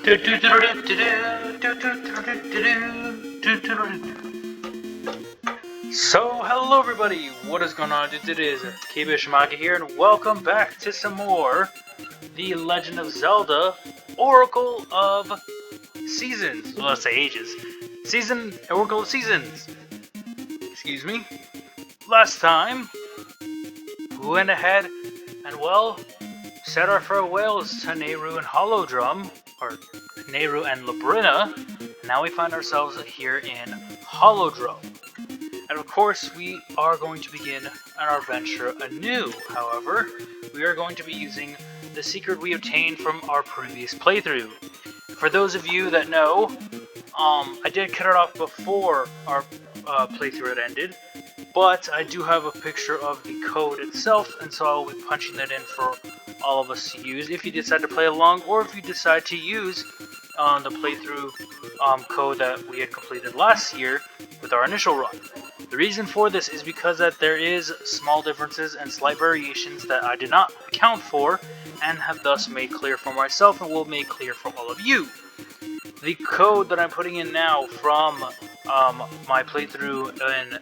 So, hello everybody, what is going on? It is Kibishimaki here, and welcome back to some more The Legend of Zelda Oracle of Seasons. Well, let's say ages. Oracle of Seasons. Excuse me. Last time, we went ahead and, well, said our farewells to Nehru and Holodrum, or Nehru and Labrina. Now we find ourselves here in Holodrum. And of course, we are going to begin our adventure anew. However, we are going to be using the secret we obtained from our previous playthrough. For those of you that know, I did cut it off before our playthrough had ended, but I do have a picture of the code itself, and so I will be punching that in for all of us to use if you decide to play along, or if you decide to use the playthrough code that we had completed last year with our initial run. The reason for this is because that there is small differences and slight variations that I did not account for and have thus made clear for myself and will make clear for all of you. The code that I'm putting in now from my playthrough in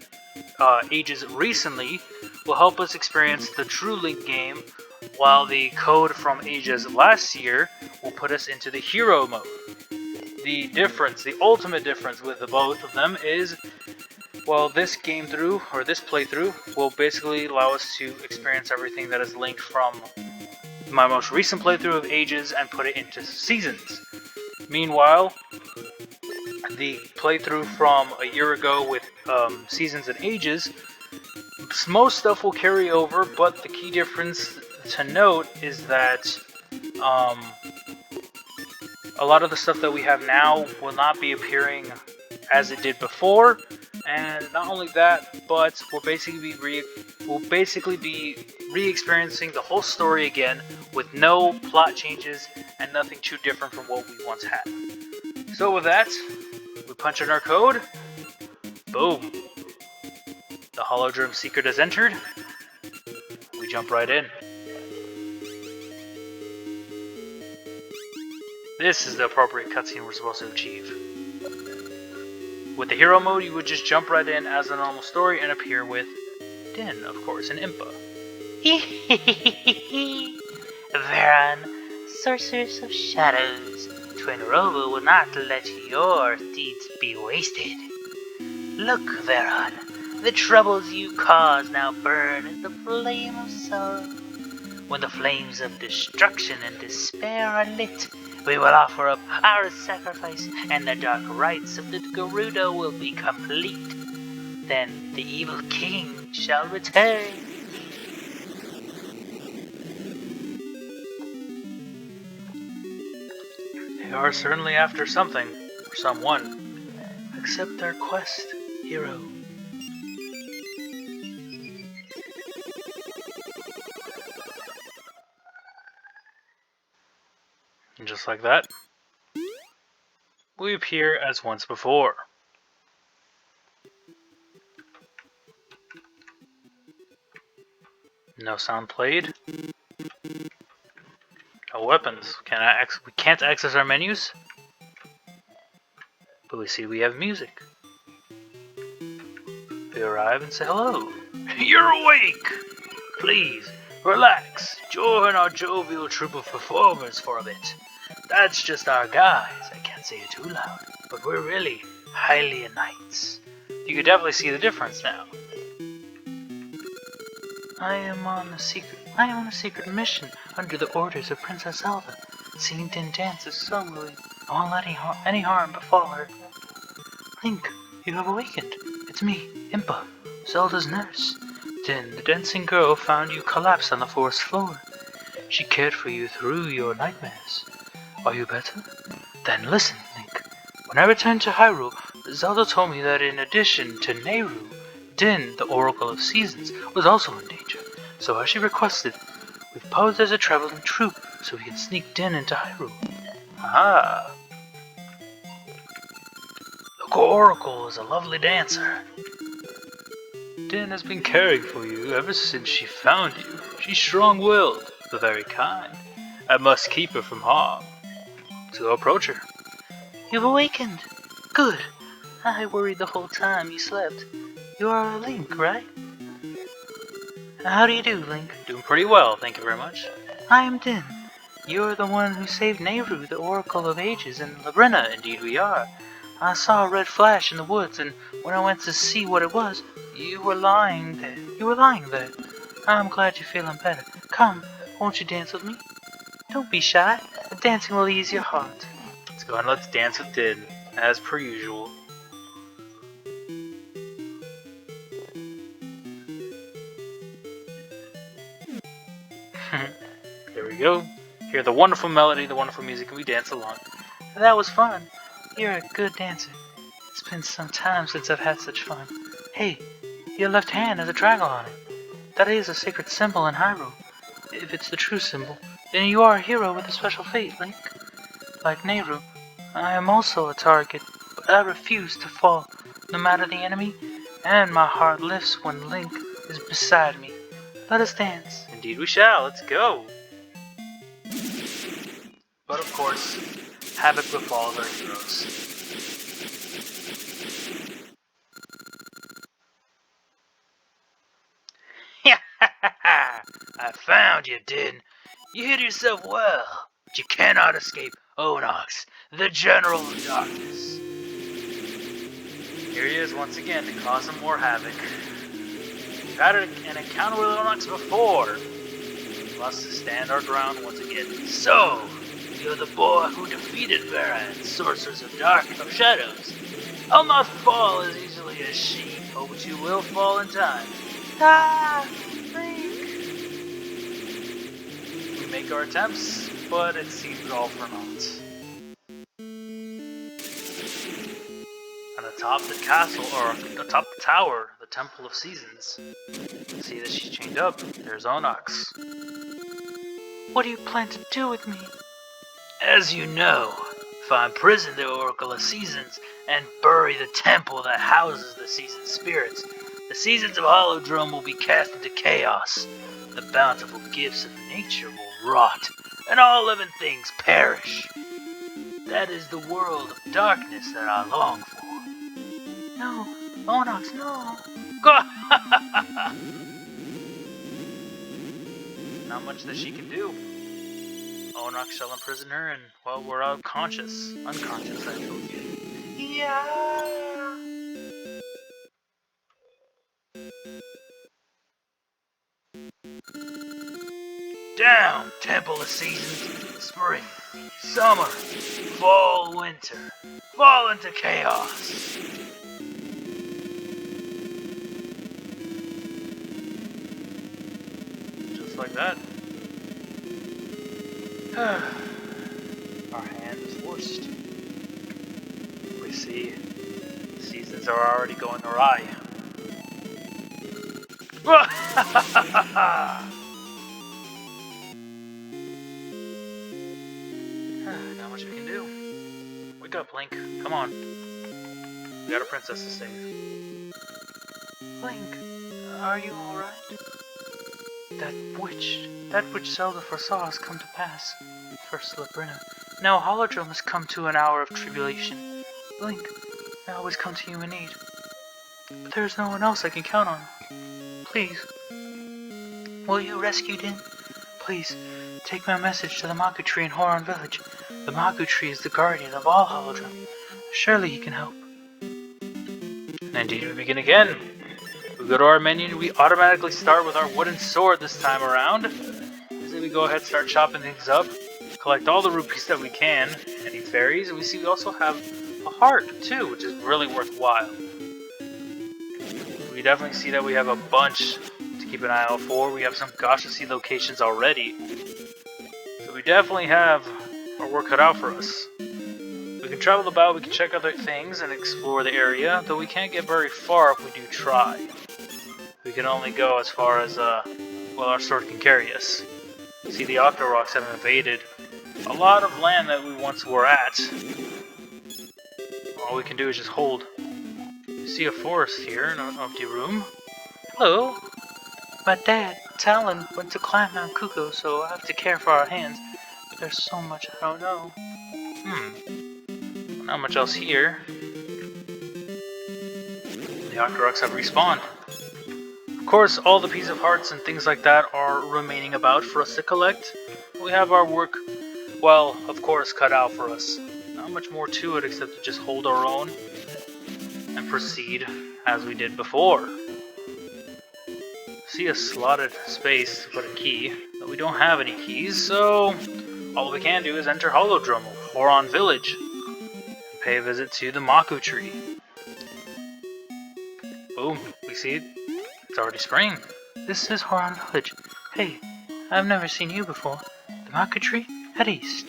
Ages recently will help us experience the True Link game, while the code from Ages last year will put us into the Hero mode. The difference, the ultimate difference with the both of them is, well, this playthrough will basically allow us to experience everything that is linked from my most recent playthrough of Ages and put it into Seasons. Meanwhile, the playthrough from a year ago with Seasons and Ages, most stuff will carry over, but the key difference to note is that a lot of the stuff that we have now will not be appearing as it did before, and not only that, but we'll basically be re-experiencing the whole story again with no plot changes and nothing too different from what we once had. So with that, we punch in our code. Boom. The Holodrum secret has entered. We jump right in. This is the appropriate cutscene we're supposed to achieve. With the hero mode, you would just jump right in as a normal story and appear with Din, of course, and Impa. Veron, sorceress of shadows, Twin Robo will not let your deeds be wasted. Look, Veron, the troubles you cause now burn as the flame of sorrow. When the flames of destruction and despair are lit, we will offer up our sacrifice, and the dark rites of the Gerudo will be complete. Then the evil king shall return. They are certainly after something, or someone. Accept their quest, hero. And just like that, we appear as once before. No sound played. No weapons. We can't access our menus. But we see we have music. We arrive and say hello. You're awake! Please, relax. Join our jovial troupe of performers for a bit. That's just our guys. I can't say it too loud, but we're really Hylian knights. You can definitely see the difference now. I am on a secret mission under the orders of Princess Zelda. Seeing Din dance is so moving. I won't let any harm befall her. Link, you have awakened. It's me, Impa, Zelda's nurse. Din, the dancing girl, found you collapsed on the forest floor. She cared for you through your nightmares. Are you better? Then listen, Link. When I returned to Hyrule, Zelda told me that in addition to Nehru, Din, the Oracle of Seasons, was also in danger. So as she requested, we've posed as a traveling troupe so we can sneak Din into Hyrule. Ah. The Oracle is a lovely dancer. Din has been caring for you ever since she found you. She's strong-willed, but very kind. I must keep her from harm. to approach her. You've awakened. Good. I worried the whole time you slept. You are Link, right? How do you do, Link? Doing pretty well, thank you very much. I am Din. You're the one who saved Nehru, the Oracle of Ages, and Labrina. Indeed we are. I saw a red flash in the woods, and when I went to see what it was, you were lying there. I'm glad you're feeling better. Come, won't you dance with me? Don't be shy. The dancing will ease your heart. Let's go and let's dance with Din, as per usual. There we go. Hear the wonderful melody, the wonderful music, and we dance along. That was fun. You're a good dancer. It's been some time since I've had such fun. Hey, your left hand has a triangle on it. That is a sacred symbol in Hyrule. If it's the true symbol, then you are a hero with a special fate, Link. Like Nehru, I am also a target, but I refuse to fall, no matter the enemy, and my heart lifts when Link is beside me. Let us dance. Indeed we shall, let's go! But of course, havoc befalls our heroes. I found you, Din. You hid yourself well, but you cannot escape Onox, the General of Darkness. Here he is once again to cause some more havoc. We've had an encounter with Onox before. We must stand our ground once again. So, you're the boy who defeated Varan, Sorcerers of Shadows. I'll not fall as easily as she, but you will fall in time. Ah, Link. We make our attempts, but it seems all for naught. And atop the castle, or atop the tower, the Temple of Seasons. See that she's chained up. There's Onox. What do you plan to do with me? As you know, if I imprison the Oracle of Seasons and bury the temple that houses the season spirits, the seasons of Holodrum will be cast into chaos. The bountiful gifts of nature will rot, and all living things perish. That is the world of darkness that I long for. No, Onox, no. Not much that she can do. Onox shall imprison her, and, well, we're unconscious, actually. Yeah. Down, Temple of Seasons, spring, summer, fall, winter, fall into chaos. Just like that. Our hand is forced. We see seasons are already going awry. Not much we can do. Wake up, Link. Come on. We got a princess to save. Link, are you alright? That which Zelda foresaw has come to pass. First Labrina. Now Holodrum has come to an hour of tribulation. Link, I always come to you in need. But there is no one else I can count on. Please. Will you rescue Din? Please, take my message to the Maku Tree in Horon Village. The Maku Tree is the guardian of all Holodrum. Surely he can help. And indeed, we begin again. We go to our menu and we automatically start with our wooden sword this time around. So we go ahead and start chopping things up. Collect all the rupees that we can. Any fairies. And we see we also have a heart too, which is really worthwhile. We definitely see that we have a bunch to keep an eye out for. We have some Gashasi locations already. So we definitely have our work cut out for us. We can travel about, we can check other things and explore the area, though we can't get very far if we do try. We can only go as far as, well, our sword can carry us. See, the Octoroks have invaded a lot of land that we once were at. All we can do is just hold. You see a forest here in an empty room. Hello. My dad, Talon, went to climb Mount Kuko, so I have to care for our hands. But there's so much I don't know. Not much else here. The Octoroks have respawned. Of course, all the piece of hearts and things like that are remaining about for us to collect. We have our work, well, of course, cut out for us. Not much more to it except to just hold our own and proceed as we did before. See a slotted space to put a key, but we don't have any keys, so all we can do is enter Holodrum, Horon Village, and pay a visit to the Maku tree. Boom, we see it. It's already spring. This is Horon Village. Hey, I've never seen you before. The Maku tree? Head east.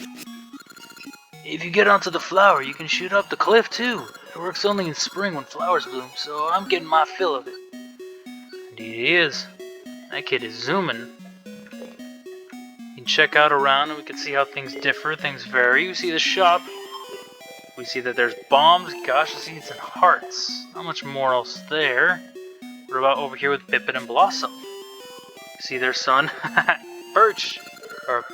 If you get onto the flower, you can shoot up the cliff too. It works only in spring when flowers bloom, so I'm getting my fill of it. Indeed he is. That kid is zooming. You can check out around and we can see how things differ, things vary. We see the shop. We see that there's bombs, gacha seeds, and hearts. Not much more else there. What about over here with Pippin and Blossom? See their son? Birch! Or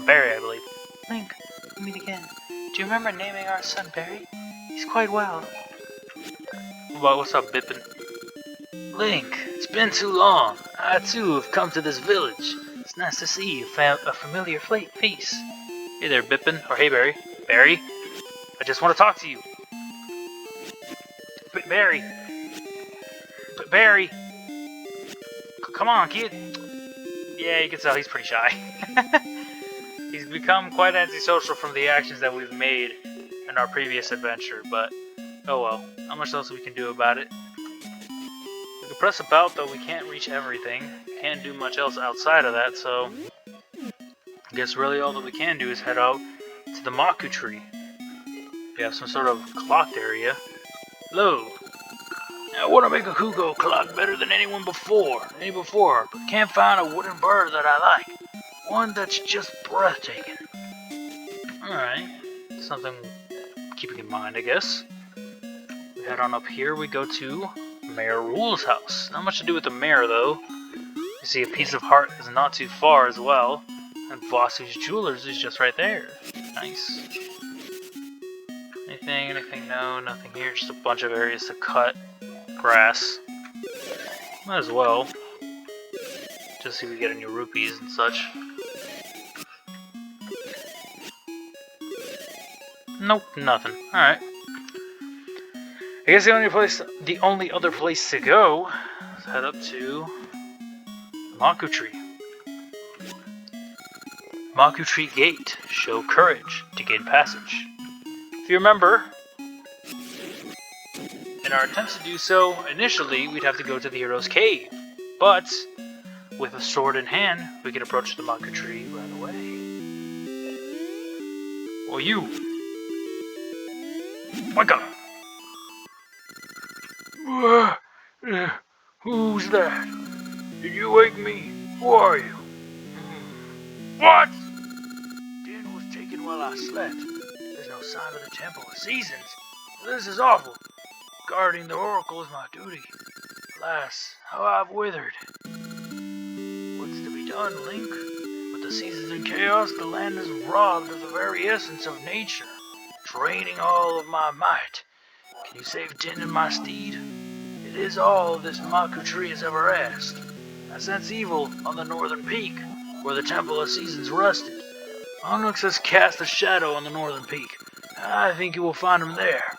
Barry, I believe. Link, we meet again. Do you remember naming our son Barry? He's quite well. What's up, Pippin? Link, it's been too long. I too have come to this village. It's nice to see you, a familiar face. Hey there, Pippin. Or hey, Barry. Barry? I just want to talk to you. Barry. Barry. Come on, kid. Yeah, you can tell he's pretty shy. He's become quite antisocial from the actions that we've made in our previous adventure, but oh well. Not much else we can do about it. We can press about, though we can't reach everything. Can't do much else outside of that, so I guess really all that we can do is head out to the Maku tree. We have some sort of clocked area. Hello. I want to make a Hugo clock better than any before, but can't find a wooden bird that I like. One that's just breathtaking. Alright. Something keeping in mind, I guess. We head on up here, we go to Mayor Rule's house. Not much to do with the mayor, though. You see a piece of heart is not too far as well. And Vasu's Jewelers is just right there. Nice. Anything? No, nothing here. Just a bunch of areas to cut. Grass. Might as well. Just see if we get any rupees and such. Nope, nothing. Alright. I guess the only other place to go is head up to the Maku tree. Maku tree gate. Show courage to gain passage. If you remember, in our attempts to do so, initially we'd have to go to the hero's cave, but with a sword in hand, we could approach the Maku tree right away. Or you! Wake up! Who's that? Did you wake me? Who are you? What? Din was taken while I slept. There's no sign of the Temple of Seasons. This is awful. Guarding the Oracle is my duty. Alas, how I've withered. What's to be done, Link? With the seasons in chaos, the land is robbed of the very essence of nature, draining all of my might. Can you save Din and my steed? It is all this Maku tree has ever asked. I sense evil on the northern peak, where the Temple of Seasons rested. Onyx has cast a shadow on the northern peak. I think you will find him there.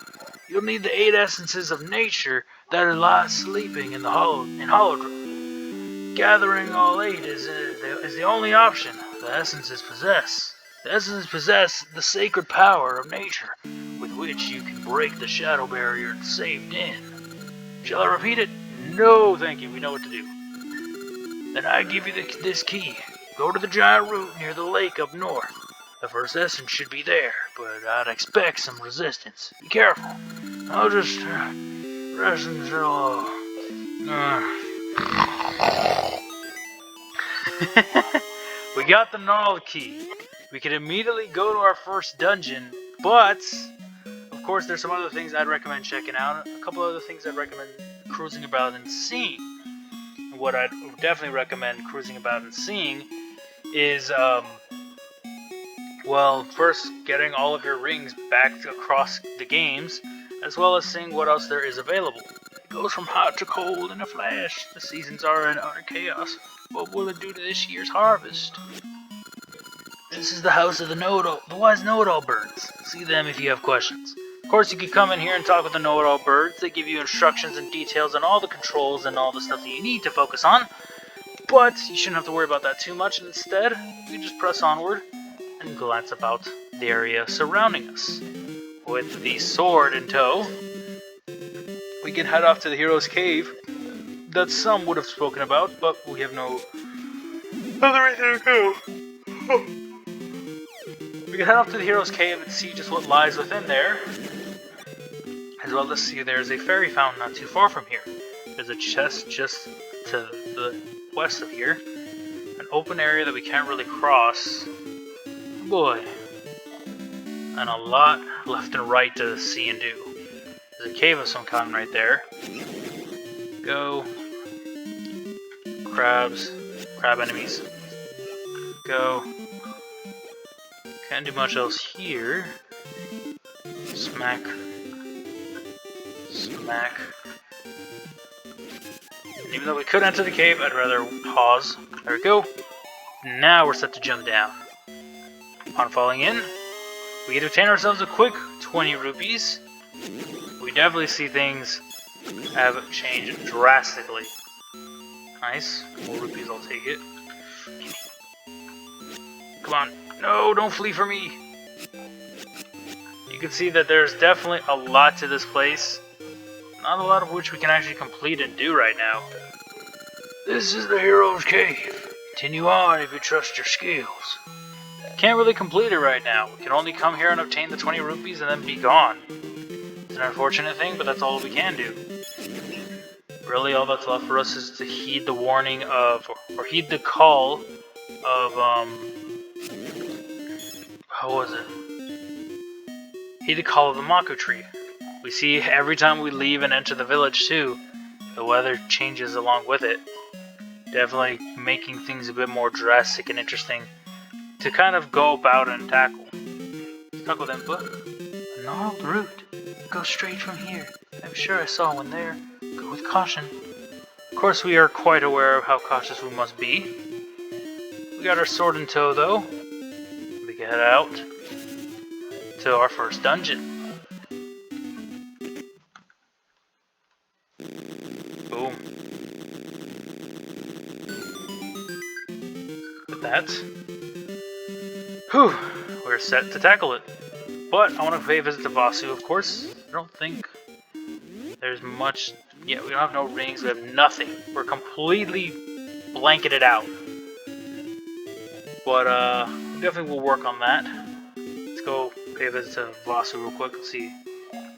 You'll need the 8 essences of nature that lie sleeping in Holodrum. Gathering all 8 is the only option the essences possess. The essences possess the sacred power of nature, with which you can break the shadow barrier and save Din. Shall I repeat it? No, thank you. We know what to do. Then I give you this key. Go to the giant root near the lake up north. The first essence should be there, but I'd expect some resistance. Be careful. I'll just rest until... We got the gnarled key. We can immediately go to our first dungeon, but of course there's some other things I'd recommend checking out. A couple other things I'd recommend cruising about and seeing. And what I'd definitely recommend cruising about and seeing is Well, first getting all of your rings back across the games, as well as seeing what else there is available. It goes from hot to cold in a flash. The seasons are in utter chaos. What will it do to this year's harvest? This is the house of the wise know-it-all birds. See them if you have questions. Of course, you could come in here and talk with the know-it-all birds. They give you instructions and details on all the controls and all the stuff that you need to focus on. But you shouldn't have to worry about that too much. Instead, you can just press onward and glance about the area surrounding us. With the sword in tow, we can head off to the hero's cave that some would have spoken about, but we have no other reason to go. We can head off to the hero's cave and see just what lies within there. As well as see there's a fairy fountain not too far from here. There's a chest just to the west of here. An open area that we can't really cross. Boy. And a lot left and right to see and do. There's a cave of some kind right there. Go. Crab enemies. Go. Can't do much else here. Smack. And even though we could enter the cave, I'd rather pause. There we go. Now we're set to jump down. Upon falling in, we get to obtain ourselves a quick 20 rupees. We definitely see things have changed drastically. Nice. More rupees, I'll take it. Come on. No, don't flee from me. You can see that there's definitely a lot to this place. Not a lot of which we can actually complete and do right now. This is the hero's cave. Continue on if you trust your skills. Can't really complete it right now. We can only come here and obtain the 20 rupees and then be gone. It's an unfortunate thing, but that's all we can do. Really, all that's left for us is to heed the warning of, or heed the call of, how was it? Heed the call of the Mako tree. We see every time we leave and enter the village too, the weather changes along with it. Definitely making things a bit more drastic and interesting to kind of go about and tackle. Tackle them, but a gnarled root. Go straight from here. I'm sure I saw one there. Go with caution. Of course, we are quite aware of how cautious we must be. We got our sword in tow, though. We can head out to our first dungeon. Boom. With that, we're set to tackle it. But I want to pay a visit to Vasu, of course. I don't think there's much. Yeah, we don't have no rings. We have nothing. We're completely blanketed out. But we definitely will work on that. Let's go pay a visit to Vasu real quick. Let's see.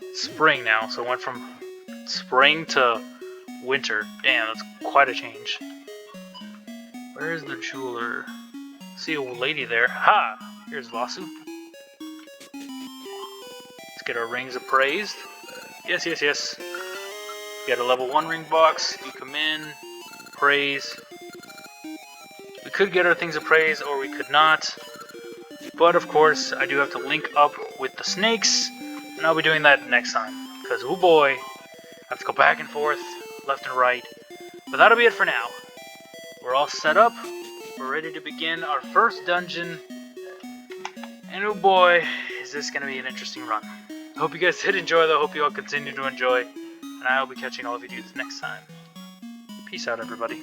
It's spring now, so it went from spring to winter. Damn, that's quite a change. Where is the jeweler? See a lady there. Ha! Here's Vasu. Let's get our rings appraised. Yes. Get a level 1 ring box. You come in. Appraise. We could get our things appraised or we could not. But of course, I do have to link up with the snakes. And I'll be doing that next time. Because, oh boy, I have to go back and forth, left and right. But that'll be it for now. We're all set up. We're ready to begin our first dungeon. And oh boy, is this going to be an interesting run. I hope you guys did enjoy though. I hope you all continue to enjoy. And I will be catching all of you dudes next time. Peace out, everybody.